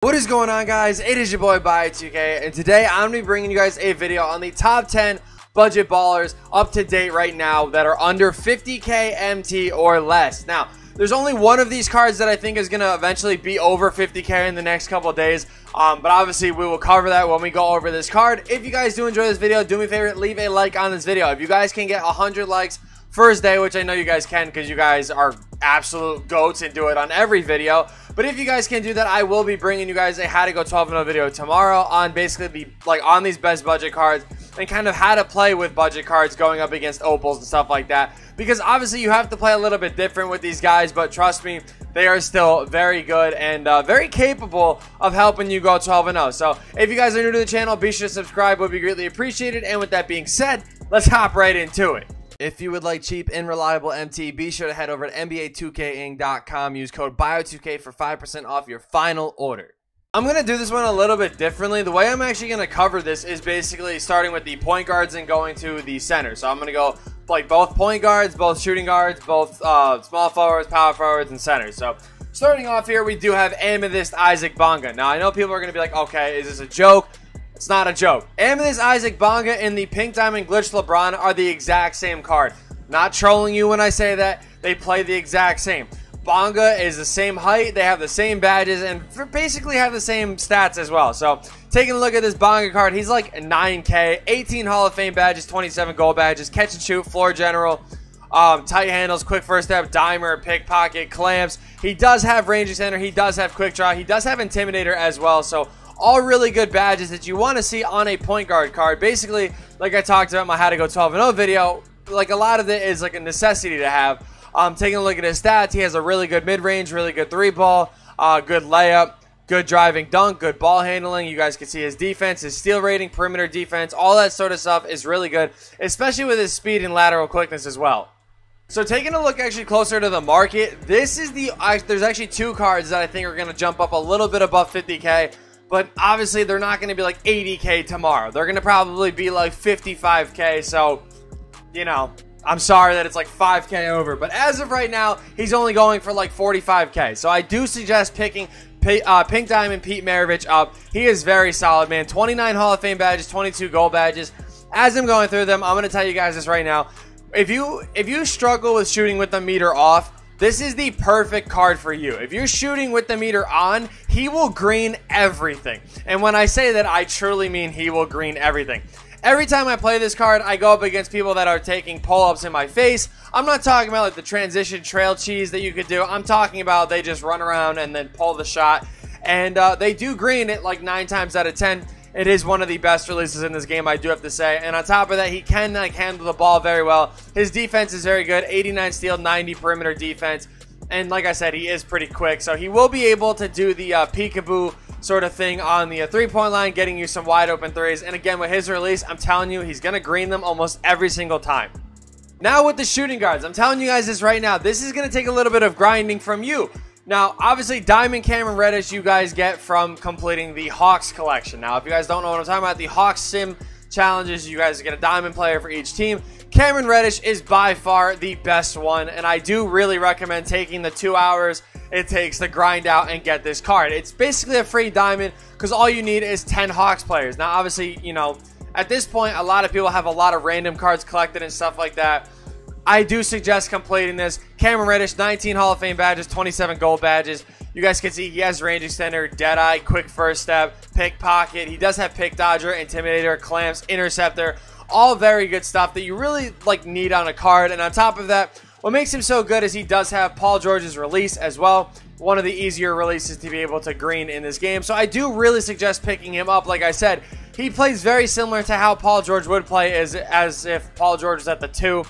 What is going on, guys? It is your boy By2K, and today I'm going to be bringing you guys a video on the top 10 budget ballers up to date right now that are under 50k MT or less. Now, there's only one of these cards that I think is going to eventually be over 50k in the next couple of days, but obviously we will cover that when we go over this card. If you guys do enjoy this video, do me a favor, leave a like on this video. If you guys can get 100 likes first day, which I know you guys can because you guys are absolute goats and do it on every video. But if you guys can do that, I will be bringing you guys a how to go 12-0 video tomorrow on basically on these best budget cards and kind of how to play with budget cards going up against Opals and stuff like that. Because obviously you have to play a little bit different with these guys, but trust me, they are still very good and very capable of helping you go 12-0. So if you guys are new to the channel, be sure to subscribe, would be greatly appreciated. And with that being said, let's hop right into it. If you would like cheap and reliable MT, be sure to head over to NBA2King.com. Use code BIO2K for 5% off your final order. I'm going to do this one a little bit differently. The way I'm actually going to cover this is basically starting with the point guards and going to the center. So I'm going to go like both point guards, both shooting guards, both small forwards, power forwards, and centers. So starting off here, we do have Amethyst Isaac Bonga. Now, I know people are going to be like, okay, is this a joke? It's not a joke. Amethyst Isaac Bonga and the Pink Diamond Glitch LeBron are the exact same card. Not trolling you when I say that. They play the exact same. Bonga is the same height. They have the same badges and basically have the same stats as well. So taking a look at this Bonga card, he's like 9K, 18 Hall of Fame badges, 27 gold badges, catch and shoot, floor general, tight handles, quick first step, dimer, pickpocket, clamps. He does have range extender. He does have quick draw. He does have intimidator as well. So all really good badges that you want to see on a point guard card. Basically, like I talked about in my how to go 12-0 video, like a lot of it is like a necessity to have. Taking a look at his stats, he has a really good mid-range, really good three-ball, good layup, good driving dunk, good ball handling. You guys can see his defense, his steal rating, perimeter defense, all that sort of stuff is really good, especially with his speed and lateral quickness as well. So taking a look actually closer to the market, this is there's actually two cards that I think are going to jump up a little bit above 50k. But obviously, they're not going to be like 80k tomorrow. They're going to probably be like 55k. So, you know, I'm sorry that it's like 5k over. But as of right now, he's only going for like 45k. So I do suggest picking Pink Diamond Pete MARAVICH up. He is very solid, man. 29 Hall of Fame badges, 22 gold badges. As I'm going through them, I'm going to tell you guys this right now. If you struggle with shooting with the meter off, this is the perfect card for you. If you're shooting with the meter on, he will green everything. And when I say that, I truly mean he will green everything. Every time I play this card, I go up against people that are taking pull-ups in my face. I'm not talking about like the transition trail cheese that you could do. I'm talking about they just run around and then pull the shot. And they do green it like 9 times out of 10. It is one of the best releases in this game, I do have to say. And on top of that, he can like handle the ball very well. His defense is very good. 89 steal, 90 perimeter defense. And like I said, he is pretty quick. So he will be able to do the peekaboo sort of thing on the three-point line, getting you some wide open threes. And again, with his release, I'm telling you, he's going to green them almost every single time. Now with the shooting guards, I'm telling you guys this right now. This is going to take a little bit of grinding from you. Now, obviously, Diamond Cameron Reddish you guys get from completing the Hawks collection. Now, if you guys don't know what I'm talking about, the Hawks Sim challenges, you guys get a diamond player for each team. Cameron Reddish is by far the best one, and I do really recommend taking the 2 hours it takes to grind out and get this card. It's basically a free diamond because all you need is 10 Hawks players. Now, obviously, you know, at this point, a lot of people have a lot of random cards collected and stuff like that. I do suggest completing this. Cameron Reddish, 19 Hall of Fame badges, 27 gold badges. You guys can see he has range extender, deadeye, quick first step, pickpocket. He does have pick dodger, intimidator, clamps, interceptor. All very good stuff that you really like need on a card. And on top of that, what makes him so good is he does have Paul George's release as well. One of the easier releases to be able to green in this game. So I do really suggest picking him up. Like I said, he plays very similar to how Paul George would play as if Paul George was at the 2.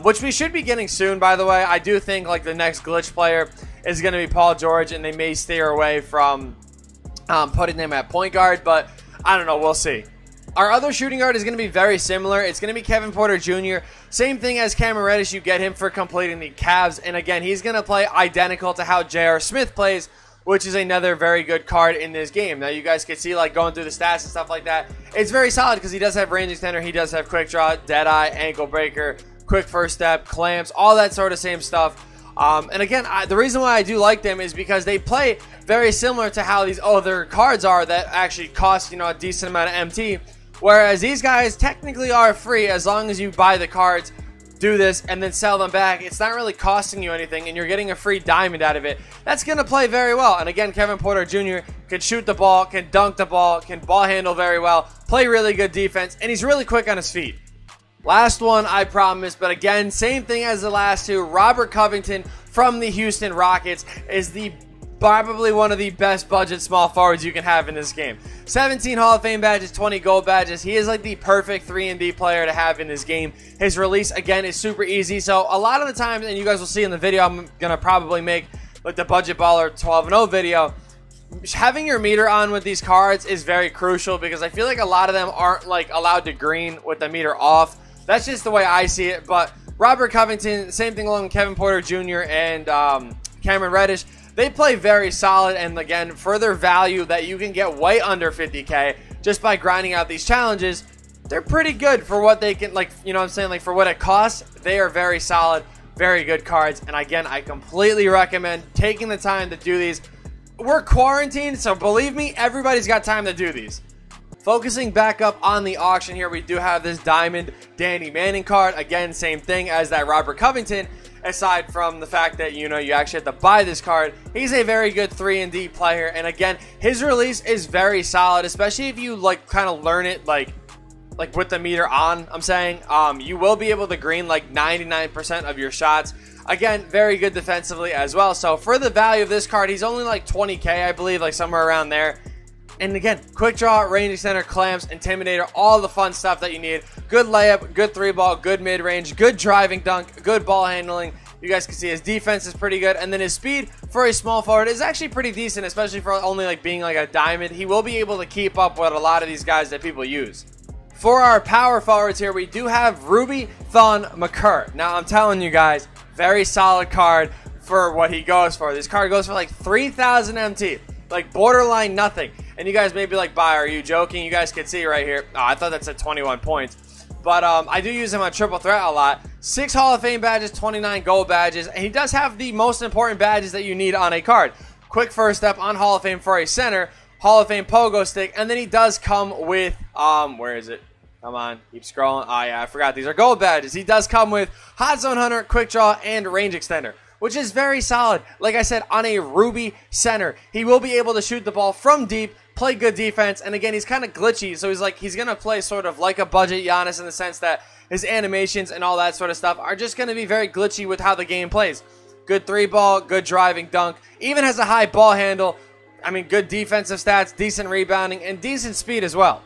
Which we should be getting soon, by the way. I do think like the next glitch player is going to be Paul George, and they may steer away from putting him at point guard, but I don't know. We'll see. Our other shooting guard is going to be very similar. It's going to be Kevin Porter Jr. Same thing as Cameron Reddish. You get him for completing the Cavs, and again, he's going to play identical to how J.R. Smith plays, which is another very good card in this game. Now, you guys can see, like, going through the stats and stuff like that, it's very solid because he does have range extender, he does have quick draw, deadeye, ankle breaker, quick first step, clamps, all that sort of same stuff. And again, the reason why I do like them is because they play very similar to how these other cards are that actually cost, you know, a decent amount of MT. Whereas these guys technically are free as long as you buy the cards, do this, and then sell them back. It's not really costing you anything, and you're getting a free diamond out of it. That's going to play very well. And again, Kevin Porter Jr. can shoot the ball, can dunk the ball, can ball handle very well, play really good defense, and he's really quick on his feet. Last one, I promise, but again, same thing as the last two. Robert Covington from the Houston Rockets is probably one of the best budget small forwards you can have in this game. 17 Hall of Fame badges, 20 gold badges. He is like the perfect 3-and-D player to have in this game. His release, again, is super easy. So a lot of the times, and you guys will see in the video, I'm going to probably make like the Budget Baller 12-0 video. Having your meter on with these cards is very crucial because I feel like a lot of them aren't like allowed to green with the meter off. That's just the way I see it. But Robert Covington, same thing along with Kevin Porter Jr. and Cameron Reddish. They play very solid, and again, further value that you can get way under 50K just by grinding out these challenges. They're pretty good for what they can, like, you know what I'm saying, like for what it costs. They are very solid, very good cards, and again, I completely recommend taking the time to do these. We're quarantined, so believe me, everybody's got time to do these. Focusing back up on the auction here, we do have this Diamond Danny Manning card. Again, same thing as that Robert Covington. Aside from the fact that, you know, you actually have to buy this card, he's a very good 3-and-D player. And again, his release is very solid, especially if you like kind of learn it like with the meter on. I'm saying you will be able to green like 99% of your shots. Again, very good defensively as well. So for the value of this card, he's only like 20K, I believe, like somewhere around there. And again, quick draw, range extender, clamps, intimidator, all the fun stuff that you need. Good layup, good 3-ball, good mid-range, good driving dunk, good ball handling. You guys can see his defense is pretty good. And then his speed for a small forward is actually pretty decent, especially for only like being like a diamond. He will be able to keep up with a lot of these guys that people use. For our power forwards here, we do have Ruby Thon McCur. Now, I'm telling you guys, very solid card for what he goes for. This card goes for like 3,000 MT, like borderline nothing. And you guys may be like, "Bye, are you joking?" You guys can see right here. Oh, I thought that said 21 points. But I do use him on Triple Threat a lot. 6 Hall of Fame badges, 29 gold badges. And he does have the most important badges that you need on a card. Quick first step on Hall of Fame for a center. Hall of Fame pogo stick. And then he does come with, where is it? Come on, keep scrolling. Oh, yeah, I forgot. These are gold badges. He does come with Hot Zone Hunter, Quick Draw, and Range Extender, which is very solid. Like I said, on a Ruby center, he will be able to shoot the ball from deep, play good defense, and again, he's kind of glitchy, so he's going to play sort of like a budget Giannis in the sense that his animations and all that sort of stuff are just going to be very glitchy with how the game plays. Good 3-ball, good driving dunk, even has a high ball handle. I mean, good defensive stats, decent rebounding, and decent speed as well.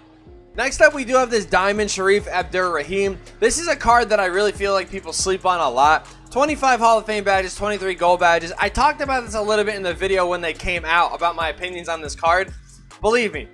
Next up, we do have this Diamond Sharif ABDUR-RAHIM. This is a card that I really feel like people sleep on a lot. 25 Hall of Fame badges, 23 gold badges. I talked about this a little bit in the video when they came out about my opinions on this card. Believe me,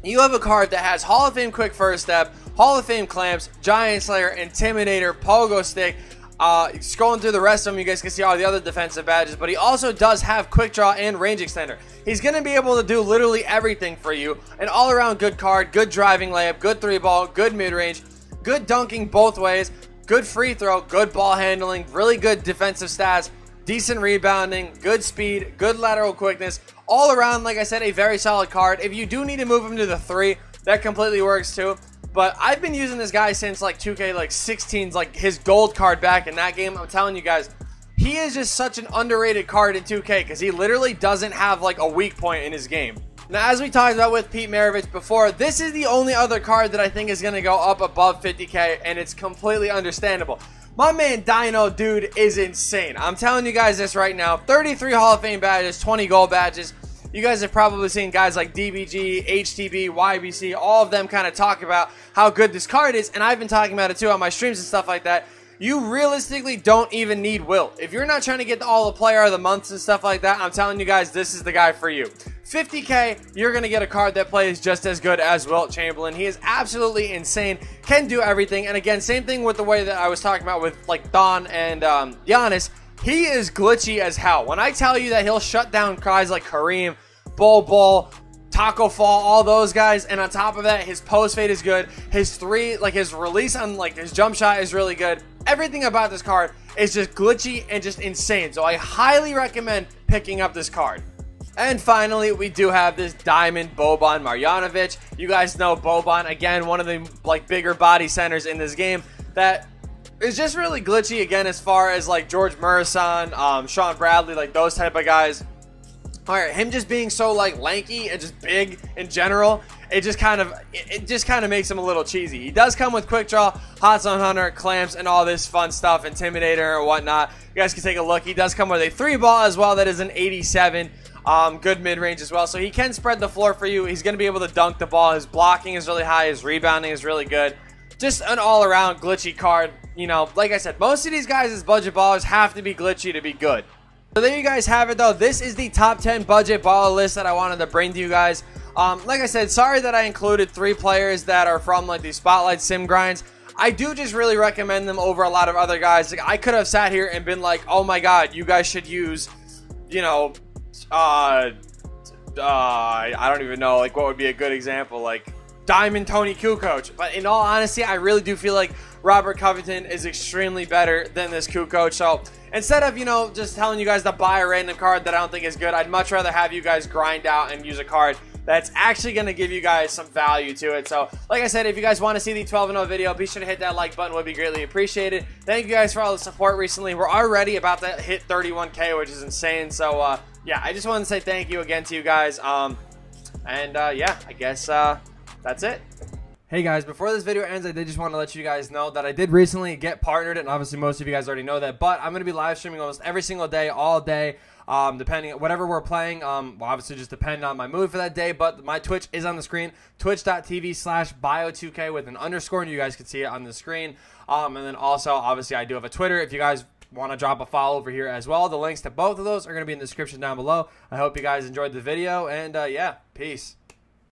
you have a card that has Hall of Fame Quick First Step, Hall of Fame Clamps, Giant Slayer, Intimidator, Pogo Stick. Scrolling through the rest of them, you guys can see all the other defensive badges, but he also does have Quick Draw and Range Extender. He's going to be able to do literally everything for you. An all-around good card, good driving layup, good 3-ball, good mid-range, good dunking both ways, good free throw, good ball handling, really good defensive stats, decent rebounding, good speed, good lateral quickness. All around, like I said, a very solid card. If you do need to move him to the 3, that completely works too. But I've been using this guy since like 2K like 16's like his gold card back in that game. I'm telling you guys, he is just such an underrated card in 2K because he literally doesn't have like a weak point in his game. Now, as we talked about with Pete Maravich before, this is the only other card that I think is going to go up above 50K, and it's completely understandable. My man Dino, dude, is insane. I'm telling you guys this right now. 33 Hall of Fame badges, 20 gold badges. You guys have probably seen guys like DBG, HTB, YBC, all of them kind of talk about how good this card is, and I've been talking about it too on my streams and stuff like that. You realistically don't even need Wilt. If you're not trying to get all the player of the months and stuff like that, I'm telling you guys, this is the guy for you. 50K, you're going to get a card that plays just as good as Wilt Chamberlain. He is absolutely insane, can do everything, and again, same thing with the way that I was talking about with like Don and Giannis. He is glitchy as hell. When I tell you that he'll shut down guys like Kareem, Bol, Taco Fall, all those guys, and on top of that, his post fade is good. His 3, like his release on like his jump shot is really good. everything about this card is just glitchy and just insane. So I highly recommend picking up this card. And finally, we do have this Diamond Boban Marjanovic. You guys know Boban, again, one of the like bigger body centers in this game that is just really glitchy, again, as far as like George Murison, Sean Bradley, like those type of guys. All right, him just being so like lanky and just big in general, it just kind of makes him a little cheesy. He does come with quick draw, hot zone hunter, clamps, and all this fun stuff, intimidator or whatnot. You guys can take a look. He does come with a 3-ball as well. That is an 87. Good mid-range as well, so he can spread the floor for you. He's going to be able to dunk the ball. His blocking is really high. His rebounding is really good. Just an all-around glitchy card. You know, like I said, most of these guys as budget ballers have to be glitchy to be good. So there you guys have it, though. This is the top 10 budget baller list that I wanted to bring to you guys. Like I said, sorry that I included 3 players that are from like these Spotlight Sim grinds. I do just really recommend them over a lot of other guys. Like, I could have sat here and been like, oh my god, you guys should use, you know, I don't even know, like, what would be a good example, like Diamond Tony Kukoc. But in all honesty, I really do feel like Robert Covington is extremely better than this Kukoc. So instead of, you know, just telling you guys to buy a random card that I don't think is good, I'd much rather have you guys grind out and use a card that's actually going to give you guys some value to it. So, like I said, if you guys want to see the 12-0 video, be sure to hit that like button. Would be greatly appreciated. Thank you guys for all the support recently. We're already about to hit 31K, which is insane. So, yeah, I just wanted to say thank you again to you guys. Yeah, I guess that's it. Hey guys, before this video ends, I did just want to let you guys know that I did recently get partnered, and obviously most of you guys already know that, but I'm going to be live streaming almost every single day, all day, depending on whatever we're playing. Will obviously just depend on my mood for that day, but my Twitch is on the screen, twitch.tv/bio2k with an underscore, and you guys can see it on the screen. And then also, obviously, I do have a Twitter. If you guys want to drop a follow over here as well, the links to both of those are going to be in the description down below. I hope you guys enjoyed the video, and yeah, peace.